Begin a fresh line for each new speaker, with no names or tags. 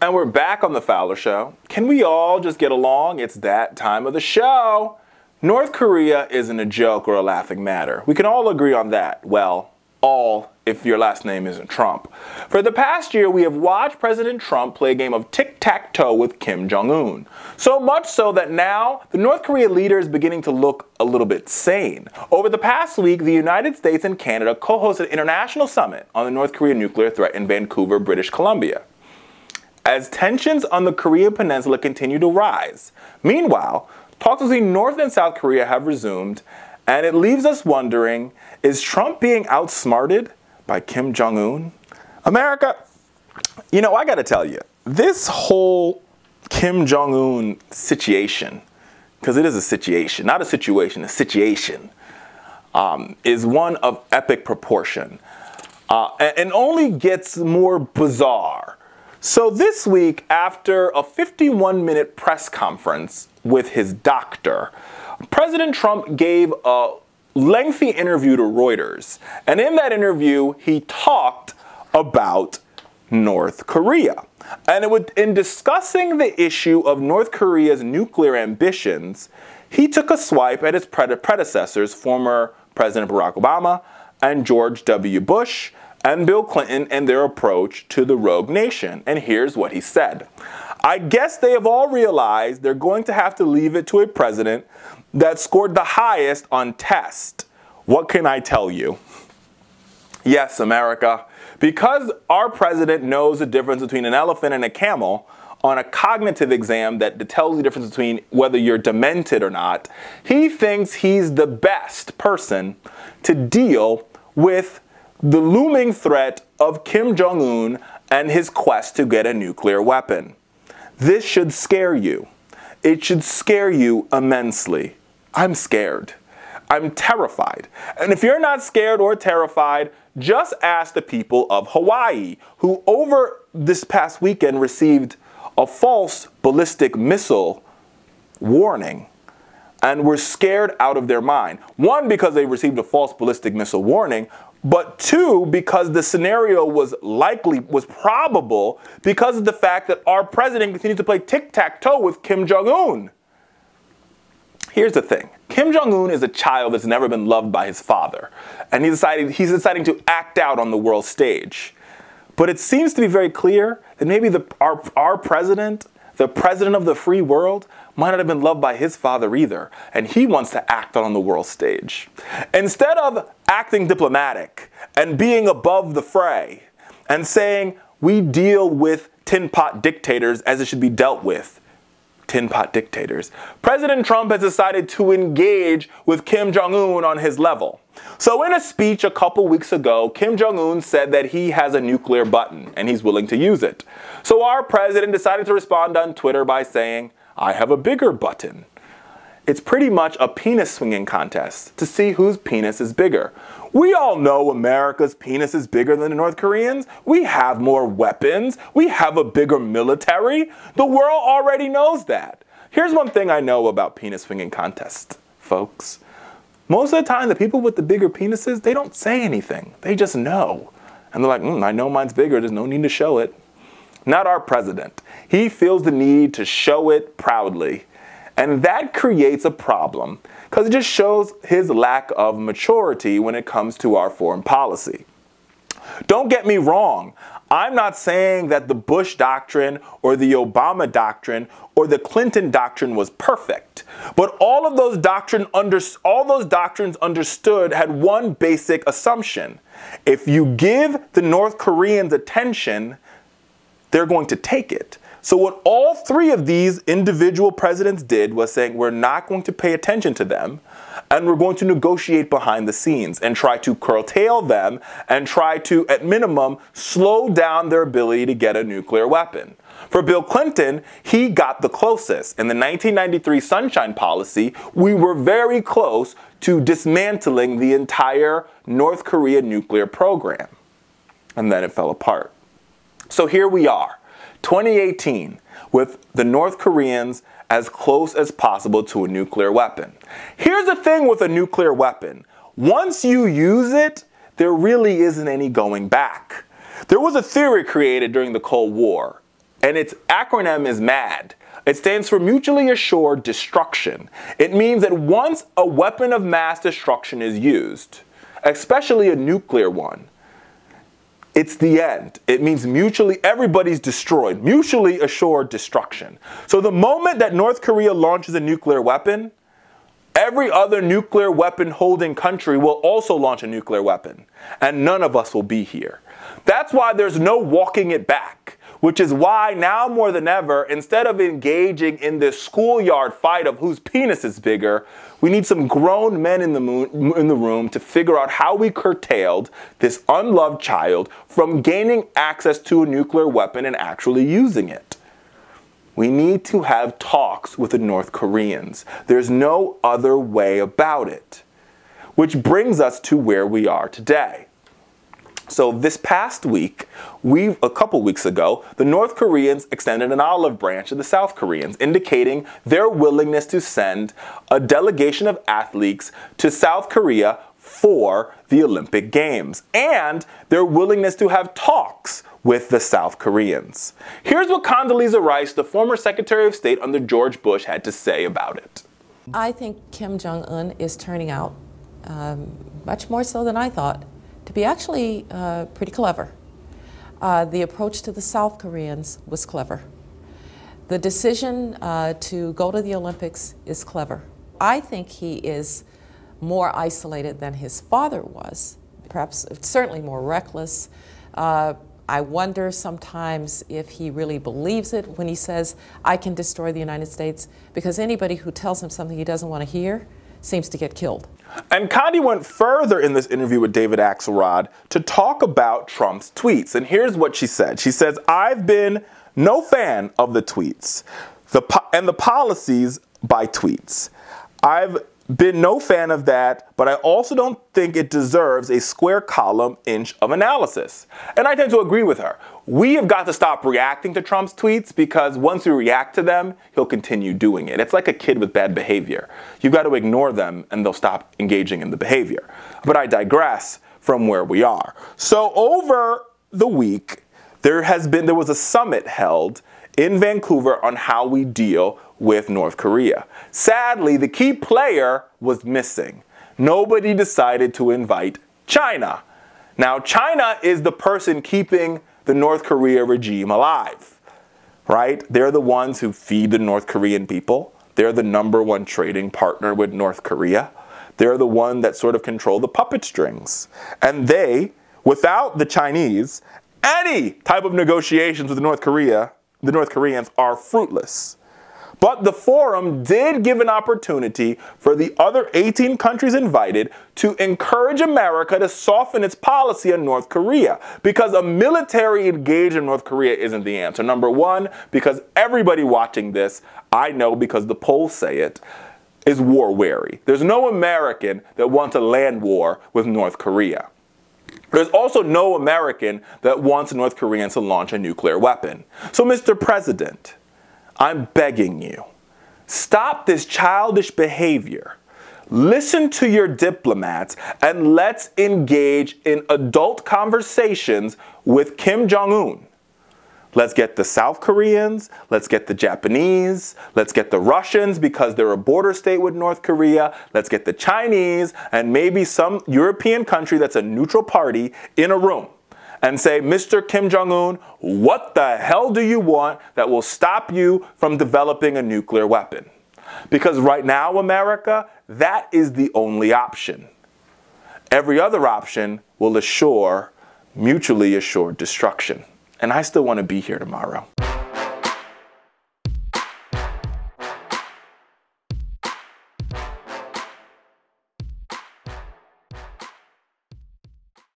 And we're back on the Fowler Show. Can we all just get along? It's that time of the show. North Korea isn't a joke or a laughing matter. We can all agree on that. Well, all if your last name isn't Trump. For the past year, we have watched President Trump play a game of tic-tac-toe with Kim Jong Un. So much so that now the North Korea leader is beginning to look a little bit sane. Over the past week, the United States and Canada co-hosted an international summit on the North Korean nuclear threat in Vancouver, British Columbia, as tensions on the Korean peninsula continue to rise. Meanwhile, talks between North and South Korea have resumed, and it leaves us wondering, is Trump being outsmarted by Kim Jong Un? America, you know, I gotta tell you, this whole Kim Jong Un situation, because it is a situation, not a situation, a situation, is one of epic proportion, and only gets more bizarre. So this week, after a 51-minute press conference with his doctor, President Trump gave a lengthy interview to Reuters. And in that interview, he talked about North Korea. And in discussing the issue of North Korea's nuclear ambitions, he took a swipe at his predecessors, former President Barack Obama and George W. Bush, and Bill Clinton and their approach to the rogue nation. And here's what he said. I guess they have all realized they're going to have to leave it to a president that scored the highest on test. What can I tell you? Yes, America, because our president knows the difference between an elephant and a camel on a cognitive exam that tells the difference between whether you're demented or not, he thinks he's the best person to deal with the looming threat of Kim Jong Un and his quest to get a nuclear weapon. This should scare you. It should scare you immensely. I'm scared. I'm terrified. And if you're not scared or terrified, just ask the people of Hawaii, who over this past weekend received a false ballistic missile warning and were scared out of their mind. One, because they received a false ballistic missile warning, but two, because the scenario was probable because of the fact that our president continues to play tic-tac-toe with Kim Jong Un. Here's the thing. Kim Jong Un is a child that's never been loved by his father, and he's deciding to act out on the world stage. But it seems to be very clear that maybe our president, the president of the free world, might not have been loved by his father either, and he wants to act on the world stage. Instead of acting diplomatic and being above the fray and saying we deal with tin pot dictators as it should be dealt with, tin pot dictators, President Trump has decided to engage with Kim Jong Un on his level. So in a speech a couple weeks ago, Kim Jong Un said that he has a nuclear button and he's willing to use it. So our president decided to respond on Twitter by saying, I have a bigger button. It's pretty much a penis swinging contest to see whose penis is bigger. We all know America's penis is bigger than the North Koreans. We have more weapons. We have a bigger military. The world already knows that. Here's one thing I know about penis swinging contests, folks. Most of the time, the people with the bigger penises, they don't say anything. They just know. And they're like, I know mine's bigger. There's no need to show it. Not our president. He feels the need to show it proudly. And that creates a problem because it just shows his lack of maturity when it comes to our foreign policy. Don't get me wrong. I'm not saying that the Bush doctrine or the Obama doctrine or the Clinton doctrine was perfect. But all those doctrines understood had one basic assumption. If you give the North Koreans attention, they're going to take it. So what all three of these individual presidents did was saying, we're not going to pay attention to them, and we're going to negotiate behind the scenes and try to curtail them and try to, at minimum, slow down their ability to get a nuclear weapon. For Bill Clinton, he got the closest. In the 1993 Sunshine Policy, we were very close to dismantling the entire North Korea nuclear program. And then it fell apart. So here we are, 2018, with the North Koreans as close as possible to a nuclear weapon. Here's the thing with a nuclear weapon. Once you use it, there really isn't any going back. There was a theory created during the Cold War, and its acronym is MAD. It stands for Mutually Assured Destruction. It means that once a weapon of mass destruction is used, especially a nuclear one, it's the end. It means everybody's destroyed. Mutually assured destruction. So the moment that North Korea launches a nuclear weapon, every other nuclear weapon holding country will also launch a nuclear weapon. And none of us will be here. That's why there's no walking it back. Which is why now more than ever, instead of engaging in this schoolyard fight of whose penis is bigger, we need some grown men in the room to figure out how we curtailed this unloved child from gaining access to a nuclear weapon and actually using it. We need to have talks with the North Koreans. There's no other way about it. Which brings us to where we are today. So this past week, a couple weeks ago, the North Koreans extended an olive branch to the South Koreans, indicating their willingness to send a delegation of athletes to South Korea for the Olympic Games, and their willingness to have talks with the South Koreans. Here's what Condoleezza Rice, the former Secretary of State under George Bush, had to say about it.
I think Kim Jong Un is turning out, much more so than I thought, to be actually pretty clever. The approach to the South Koreans was clever. The decision to go to the Olympics is clever. I think he is more isolated than his father was, perhaps certainly more reckless. I wonder sometimes if he really believes it when he says, I can destroy the United States, because anybody who tells him something he doesn't want to hear seems to get killed.
And Condi went further in this interview with David Axelrod to talk about Trump's tweets. And here's what she said. She says, I've been no fan of the tweets and the policies by tweets. I've been no fan of that, but I also don't think it deserves a square column inch of analysis. And I tend to agree with her. We have got to stop reacting to Trump's tweets, because once we react to them, he'll continue doing it. It's like a kid with bad behavior. You've got to ignore them and they'll stop engaging in the behavior. But I digress from where we are. So over the week, there was a summit held in Vancouver on how we deal with North Korea. Sadly, the key player was missing. Nobody decided to invite China. Now, China is the person keeping the North Korea regime alive, right? They're the ones who feed the North Korean people. They're the #1 trading partner with North Korea. They're the one that sort of control the puppet strings. And they, without the Chinese, any type of negotiations with the North Koreans are fruitless. But the forum did give an opportunity for the other 18 countries invited to encourage America to soften its policy on North Korea, because a military engagement in North Korea isn't the answer. #1, because everybody watching this, I know because the polls say it, is war weary. There's no American that wants a land war with North Korea. There's also no American that wants North Koreans to launch a nuclear weapon. So, Mr. President, I'm begging you, stop this childish behavior. Listen to your diplomats and let's engage in adult conversations with Kim Jong Un. Let's get the South Koreans, let's get the Japanese, let's get the Russians because they're a border state with North Korea, let's get the Chinese and maybe some European country that's a neutral party in a room and say, Mr. Kim Jong Un, what the hell do you want that will stop you from developing a nuclear weapon? Because right now, America, that is the only option. Every other option will assure mutually assured destruction. And I still want to be here tomorrow.